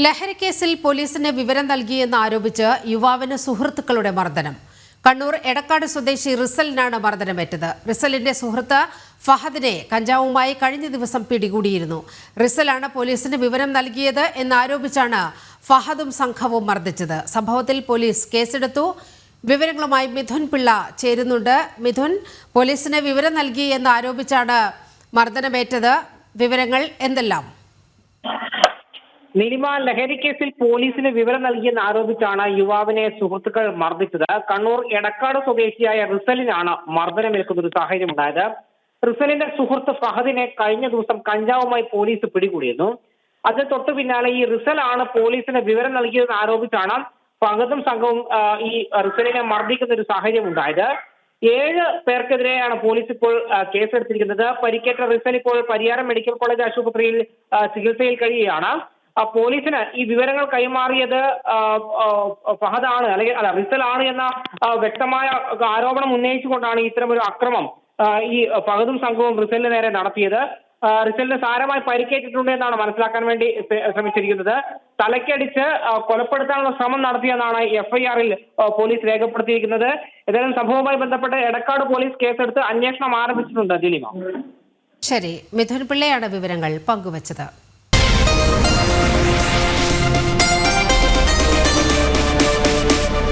ലഹരിക്കേസിൽ പോലീസിന് വിവരം നൽകിയെന്ന് ആരോപിച്ച് യുവാവിന് സുഹൃത്തുക്കളുടെ മർദ്ദനം. കണ്ണൂർ എടക്കാട് സ്വദേശി റിസലിനാണ് മർദ്ദനമേറ്റത്. റിസലിന്റെ സുഹൃത്ത് ഫഹദിനെ കഞ്ചാവുമായി കഴിഞ്ഞ ദിവസം പിടികൂടിയിരുന്നു. റിസലാണ് പോലീസിന് വിവരം നൽകിയത് എന്നാരോപിച്ചാണ് ഫഹദും സംഘവും മർദ്ദിച്ചത്. സംഭവത്തിൽ പോലീസ് കേസെടുത്തു. വിവരങ്ങളുമായി മിഥുൻ പിള്ള ചേരുന്നുണ്ട്. മിഥുൻ, പോലീസിന് വിവരം നൽകി എന്ന് ആരോപിച്ചാണ് മർദ്ദനമേറ്റത്. വിവരങ്ങൾ എന്തെല്ലാം? നീലിമ, ലഹരി കേസിൽ പോലീസിന് വിവരം നൽകിയെന്ന് ആരോപിച്ചാണ് യുവാവിനെ സുഹൃത്തുക്കൾ മർദ്ദിച്ചത്. കണ്ണൂർ എടക്കാട് സ്വദേശിയായ റിസലിനാണ് മർദ്ദനമേൽക്കുന്ന ഒരു സാഹചര്യം ഉണ്ടായത്. റിസലിന്റെ സുഹൃത്ത് ഫഹദിനെ കഴിഞ്ഞ ദിവസം കഞ്ചാവുമായി പോലീസ് പിടികൂടിയിരുന്നു. അതിന് തൊട്ടു പിന്നാലെ ഈ റിസലാണ് പോലീസിന് വിവരം നൽകിയതെന്ന് ആരോപിച്ചാണ് ഫഹദും സംഘവും ഈ റിസലിനെ മർദ്ദിക്കുന്ന ഒരു സാഹചര്യം ഉണ്ടായത്. 7 പേർക്കെതിരെയാണ് പോലീസ് ഇപ്പോൾ കേസെടുത്തിരിക്കുന്നത്. പരിക്കേറ്റ റിസൽ ഇപ്പോൾ പരിയാരം മെഡിക്കൽ കോളേജ് ആശുപത്രിയിൽ ചികിത്സയിൽ കഴിയുകയാണ്. പോലീസിന് ഈ വിവരങ്ങൾ കൈമാറിയത് ഫഹദാണ്, അല്ലെങ്കിൽ റിസലാണ് എന്ന വ്യക്തമായ ആരോപണം ഉന്നയിച്ചുകൊണ്ടാണ് ഇത്തരമൊരു അക്രമം ഈ ഫഹദും സംഘവും റിസലിന് നേരെ നടത്തിയത്. റിസലിന് സാരമായി പരിക്കേറ്റിട്ടുണ്ട് എന്നാണ് മനസ്സിലാക്കാൻ വേണ്ടി ശ്രമിച്ചിരിക്കുന്നത്. തലയ്ക്കടിച്ച് കൊലപ്പെടുത്താനുള്ള ശ്രമം നടത്തിയെന്നാണ് FIR-ൽ പോലീസ് രേഖപ്പെടുത്തിയിരിക്കുന്നത്. ഏതായാലും സംഭവവുമായി ബന്ധപ്പെട്ട് എടക്കാട് പോലീസ് കേസെടുത്ത് അന്വേഷണം ആരംഭിച്ചിട്ടുണ്ട്. ദിലീമ. ശരി, മിഥുൻ പിള്ളയാണ് വിവരങ്ങൾ പങ്കുവച്ചത്.